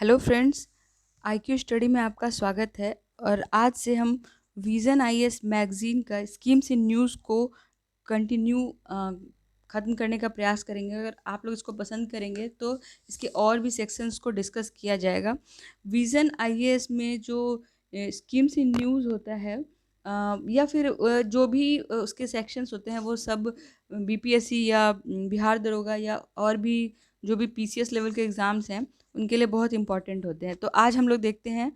Hello friends, IQ study में आपका स्वागत है। और आज से हम विज़न आईएएस मैगज़ीन का स्कीम्स इन न्यूज़ को कंटिन्यू ख़त्म करने का प्रयास करेंगे। अगर आप लोग इसको पसंद करेंगे तो इसके और भी सेक्शंस को डिस्कस किया जाएगा। विज़न आईएएस में जो स्कीम्स इन न्यूज़ होता है या फिर जो भी उसके सेक्शंस होते हैं वो सब बीपीएससी या बिहार दरोगा या और भी जो भी पीसीएस लेवल के एग्ज़ाम्स हैं उनके लिए बहुत इंपॉर्टेंट होते हैं। तो आज हम लोग देखते हैं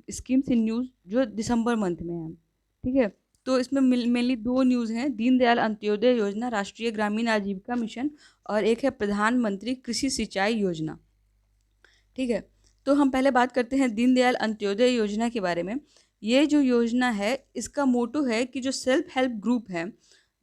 स्कीम्स इन न्यूज़ जो दिसंबर मंथ में है। ठीक है, तो इसमें मेनली दो न्यूज़ हैं, दीनदयाल अंत्योदय योजना, राष्ट्रीय ग्रामीण आजीविका मिशन, और एक है प्रधानमंत्री कृषि सिंचाई योजना। ठीक है, तो हम पहले बात करते हैं दीनदयाल अंत्योदय योजना के बारे में। ये जो योजना है इसका मोटो है कि जो सेल्फ हेल्प ग्रुप हैं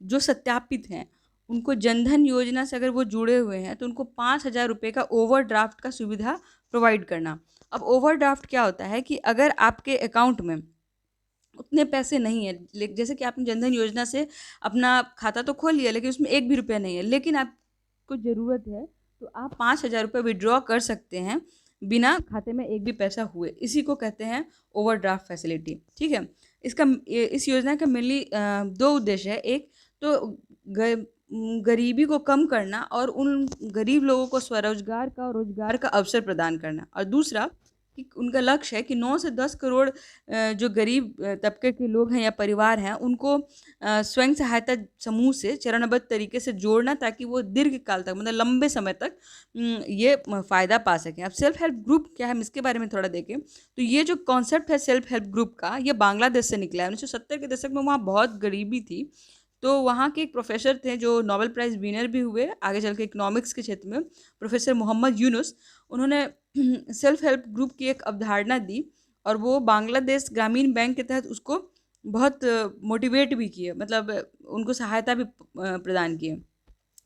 जो सत्यापित हैं उनको जनधन योजना से अगर वो जुड़े हुए हैं तो उनको 5,000 रुपये का ओवरड्राफ्ट का सुविधा प्रोवाइड करना। अब ओवरड्राफ्ट क्या होता है कि अगर आपके अकाउंट में उतने पैसे नहीं है, जैसे कि आपने जनधन योजना से अपना खाता तो खोल लिया लेकिन उसमें एक भी रुपया नहीं है, लेकिन आपको ज़रूरत है तो आप 5,000 रुपये विड्रॉ कर सकते हैं बिना खाते में एक भी पैसा हुए। इसी को कहते हैं ओवरड्राफ्ट फैसिलिटी। ठीक है, इस योजना का मेनली दो उद्देश्य है। एक तो गरीबी को कम करना और उन गरीब लोगों को स्वरोजगार का और रोजगार का अवसर प्रदान करना, और दूसरा कि उनका लक्ष्य है कि 9 से 10 करोड़ जो गरीब तबके के लोग हैं या परिवार हैं उनको स्वयं सहायता समूह से चरणबद्ध तरीके से जोड़ना, ताकि वो दीर्घकाल तक मतलब लंबे समय तक ये फ़ायदा पा सकें। अब सेल्फ हेल्प ग्रुप क्या है हम इसके बारे में थोड़ा देखें तो ये जो कॉन्सेप्ट है सेल्फ हेल्प ग्रुप का, ये बांग्लादेश से निकला है। 1970 के दशक में वहाँ बहुत गरीबी थी, तो वहाँ के एक प्रोफेसर थे जो नोबेल प्राइज़ विनर भी हुए आगे चल के इकोनॉमिक्स के क्षेत्र में, प्रोफेसर मोहम्मद यूनुस। उन्होंने सेल्फ हेल्प ग्रुप की एक अवधारणा दी और वो बांग्लादेश ग्रामीण बैंक के तहत उसको बहुत मोटिवेट भी किए, मतलब उनको सहायता भी प्रदान किए।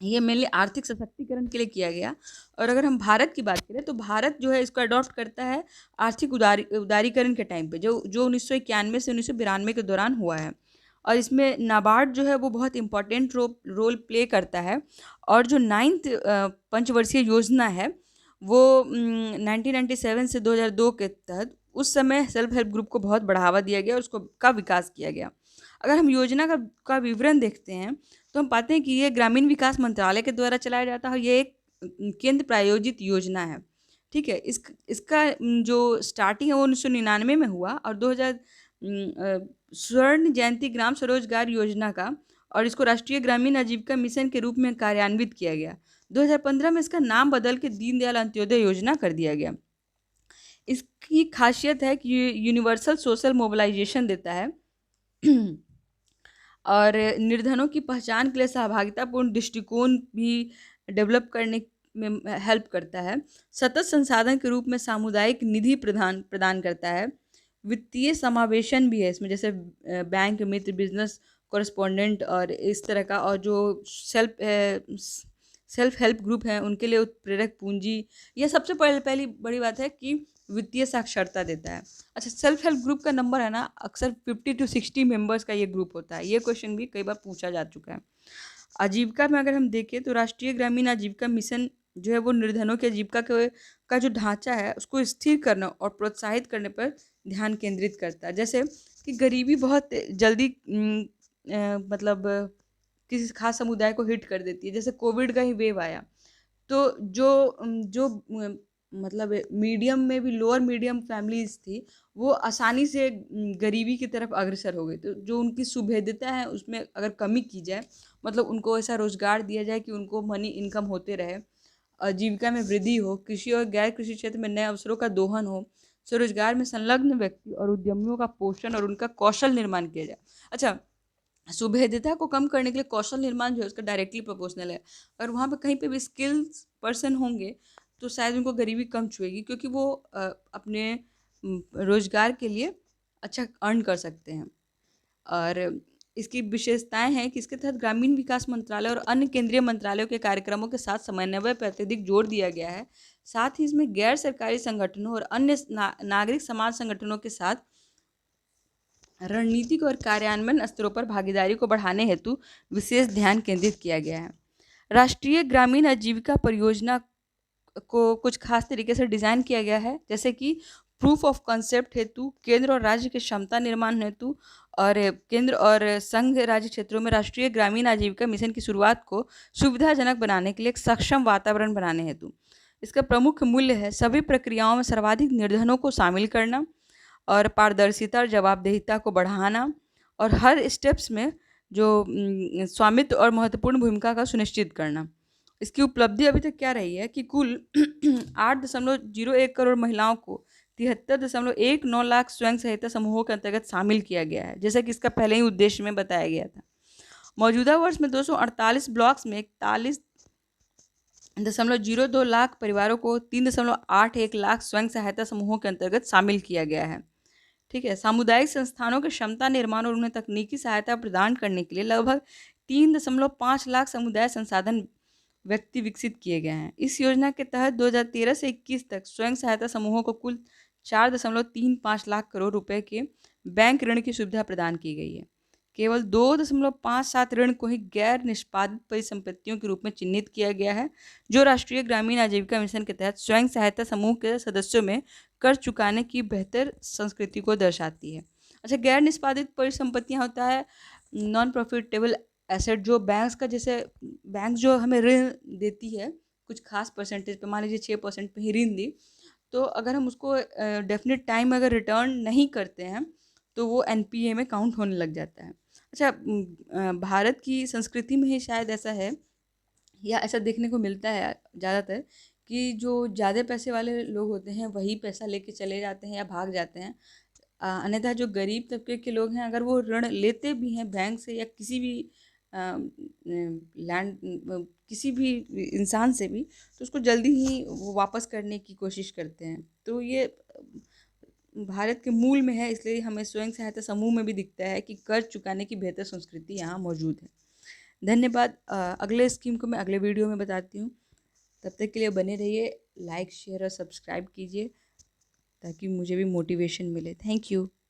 ये मेनली आर्थिक सशक्तिकरण के लिए किया गया। और अगर हम भारत की बात करें तो भारत जो है इसको अडॉप्ट करता है आर्थिक उदारीकरण के टाइम पे, जो 1991 से 1992 के दौरान हुआ है। और इसमें नाबार्ड जो है वो बहुत इम्पोर्टेंट रोल प्ले करता है। और जो 9th पंचवर्षीय योजना है वो 1997 से 2002 के तहत उस समय सेल्फ हेल्प ग्रुप को बहुत बढ़ावा दिया गया और उसको का विकास किया गया। अगर हम योजना का विवरण देखते हैं तो हम पाते हैं कि ये ग्रामीण विकास मंत्रालय के द्वारा चलाया जाता है और ये एक केंद्र प्रायोजित योजना है। ठीक है, इसका जो स्टार्टिंग है वो 1999 में हुआ और 2000 स्वर्ण जयंती ग्राम स्वरोजगार योजना का, और इसको राष्ट्रीय ग्रामीण आजीविका मिशन के रूप में कार्यान्वित किया गया। 2015 में इसका नाम बदल के दीनदयाल अंत्योदय योजना कर दिया गया। इसकी खासियत है कि ये यूनिवर्सल सोशल मोबिलाइजेशन देता है और निर्धनों की पहचान के लिए सहभागितापूर्ण दृष्टिकोण भी डेवलप करने में हेल्प करता है। सतत संसाधन के रूप में सामुदायिक निधि प्रदान करता है। वित्तीय समावेशन भी है इसमें, जैसे बैंक मित्र, बिजनेस कॉरेस्पॉन्डेंट और इस तरह का, और जो सेल्फ हेल्प ग्रुप हैं उनके लिए उत्प्रेरक पूंजी। यह सबसे पहली बड़ी बात है कि वित्तीय साक्षरता देता है। अच्छा, सेल्फ हेल्प ग्रुप का नंबर है ना, अक्सर 50 to 60 मेंबर्स का ये ग्रुप होता है। ये क्वेश्चन भी कई बार पूछा जा चुका है। आजीविका में अगर हम देखें तो राष्ट्रीय ग्रामीण आजीविका मिशन जो है वो निर्धनों की आजीविका का जो ढांचा है उसको स्थिर करना और प्रोत्साहित करने पर ध्यान केंद्रित करता है। जैसे कि गरीबी बहुत जल्दी मतलब किसी खास समुदाय को हिट कर देती है। जैसे कोविड का ही वेव आया तो जो मतलब मीडियम में भी लोअर मीडियम फैमिलीज थी वो आसानी से गरीबी की तरफ अग्रसर हो गई। तो जो उनकी सुभेद्यता है उसमें अगर कमी की जाए, मतलब उनको ऐसा रोजगार दिया जाए कि उनको मनी इनकम होते रहे, आजीविका में वृद्धि हो, कृषि और गैर कृषि क्षेत्र में नए अवसरों का दोहन हो, स्वरोजगार में संलग्न व्यक्ति और उद्यमियों का पोषण और उनका कौशल निर्माण किया जाए। अच्छा, सुभेद्यता को कम करने के लिए कौशल निर्माण जो है उसका डायरेक्टली प्रोपोर्शनल है। अगर वहाँ पे कहीं पे भी स्किल्स पर्सन होंगे तो शायद उनको गरीबी कम छुएगी, क्योंकि वो अपने रोजगार के लिए अच्छा अर्न कर सकते हैं। और इसकी विशेषताएं हैं कि इसके तहत ग्रामीण विकास मंत्रालय और अन्य केंद्रीय मंत्रालयों के कार्यक्रमों के साथ समन्वय पर अत्यधिक जोर दिया गया है। साथ ही इसमें गैर सरकारी संगठनों और अन्य नागरिक समाज संगठनों के साथ रणनीतिक और कार्यान्वयन स्तरों पर भागीदारी को बढ़ाने हेतु विशेष ध्यान केंद्रित किया गया है। राष्ट्रीय ग्रामीण आजीविका परियोजना को कुछ खास तरीके से डिज़ाइन किया गया है, जैसे कि प्रूफ ऑफ कॉन्सेप्ट हेतु, केंद्र और राज्य के क्षमता निर्माण हेतु और केंद्र और संघ राज्य क्षेत्रों में राष्ट्रीय ग्रामीण आजीविका मिशन की शुरुआत को सुविधाजनक बनाने के लिए एक सक्षम वातावरण बनाने हेतु। इसका प्रमुख मूल्य है सभी प्रक्रियाओं में सर्वाधिक निर्धनों को शामिल करना और पारदर्शिता और जवाबदेहिता को बढ़ाना और हर स्टेप्स में जो स्वामित्व और महत्वपूर्ण भूमिका का सुनिश्चित करना। इसकी उपलब्धि अभी तक क्या रही है कि कुल 8.01 करोड़ महिलाओं को 73.19 लाख स्वयं सहायता समूहों के अंतर्गत शामिल किया गया है, जैसा कि इसका पहले ही उद्देश्य में बताया गया था। मौजूदा वर्ष में 248 ब्लॉक्स में 41.02 लाख परिवारों को 3.81 लाख स्वयं सहायता समूहों के अंतर्गत शामिल किया गया है। ठीक है। सामुदायिक संस्थानों के क्षमता निर्माण और उन्हें तकनीकी सहायता प्रदान करने के लिए लगभग 3.5 लाख समुदाय संसाधन व्यक्ति विकसित किए गए हैं। इस योजना के तहत 2013 से 21 तक स्वयं सहायता समूहों को कुल 4.35 लाख करोड़ रुपए के बैंक ऋण की सुविधा प्रदान की गई है। केवल 2.57 ऋण को ही गैर निष्पादित परिसंपत्तियों के रूप में चिन्हित किया गया है, जो राष्ट्रीय ग्रामीण आजीविका मिशन के तहत स्वयं सहायता समूह के सदस्यों में कर चुकाने की बेहतर संस्कृति को दर्शाती है। अच्छा, गैर निष्पादित परिसंपत्तियां होता है नॉन प्रॉफिटेबल एसेट, जो बैंक्स का, जैसे बैंक जो हमें ऋण देती है कुछ खास परसेंटेज पे, मान लीजिए 6% पे ही ऋण दी, तो अगर हम उसको डेफिनेट टाइम अगर रिटर्न नहीं करते हैं तो वो एनपीए में काउंट होने लग जाता है। अच्छा, भारत की संस्कृति में ही शायद ऐसा है या ऐसा देखने को मिलता है ज़्यादातर कि जो ज़्यादा पैसे वाले लोग होते हैं वही पैसा लेके चले जाते हैं या भाग जाते हैं। अन्यथा जो गरीब तबके के लोग हैं, अगर वो ऋण लेते भी हैं बैंक से या किसी भी लैंड किसी भी इंसान से भी, तो उसको जल्दी ही वो वापस करने की कोशिश करते हैं। तो ये भारत के मूल में है, इसलिए हमें स्वयं सहायता समूह में भी दिखता है कि कर्ज चुकाने की बेहतर संस्कृति यहाँ मौजूद है। धन्यवाद। अगले स्कीम को मैं अगले वीडियो में बताती हूँ। तब तक के लिए बने रहिए, लाइक शेयर और सब्सक्राइब कीजिए ताकि मुझे भी मोटिवेशन मिले। Thank you.